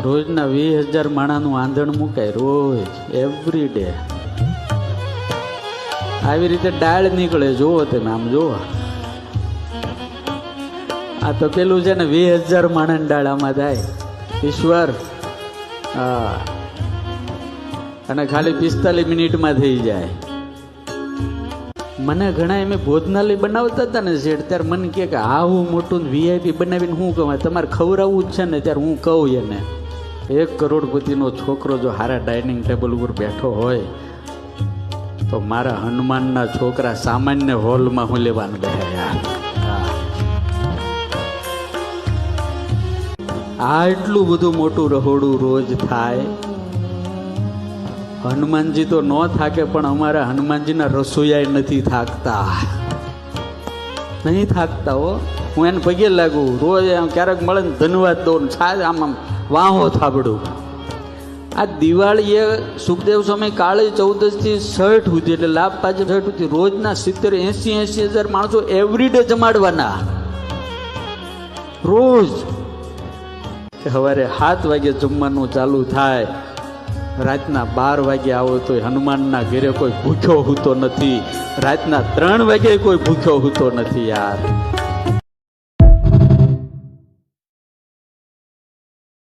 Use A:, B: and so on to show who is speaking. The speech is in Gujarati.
A: રોજના 20,000 માણાનું આંધણ મુકાય, રોજ એવરી ડે. આવી રીતે ડાળ નીકળે, જુઓ તમે, આમ જુઓ. આ તો પેલું છે ને 20,000 માણાની ડાળ આમાં થાય. ઈશ્વર, હા, અને ખાલી 45 મિનિટમાં થઈ જાય. મને ઘણા એમ ભોજનાલય બનાવતા હતા ને શેઠ, ત્યારે મને કે આવું મોટું VIP બનાવીને શું કહું, તમારે ખવડાવવું જ છે ને. ત્યારે હું કહું એને, 1 કરોડપતિનો છોકરો જો હારા ડાઇનિંગ ટેબલ ઉપર બેઠો હોય તો મારા હનુમાનના છોકરા સામાન્ય હોલમાં હું લેવાનું બેહે યાર. આટલું બધું મોટું રહોડું રોજ થાય. હનુમાનજી તો ન થાકે, પણ અમારા હનુમાનજીના રસોઈયા નથી થાકતા, નહીં થાકતા હો. હું એને પગે લાગુ રોજ, આમ ક્યારેક મળે ને ધન્યવાદ દઉં, આમ આમ વાહો થાબડું. આ દિવાળીએ સુખદેવ સ્વામી કાળી ચૌદશથી 60 સુધી, એટલે લાભ પાછળ 60 સુધી રોજના 70-80,000 માણસો એવરીડે જમાડવાના રોજ. સવારે 7 વાગે જમવાનું ચાલુ થાય, રાતના 12 વાગે આવો તો હનુમાનના ઘરે કોઈ ભૂખ્યો હોતો નથી, રાતના 3 વાગે કોઈ ભૂખ્યો હોતો નથી યાર.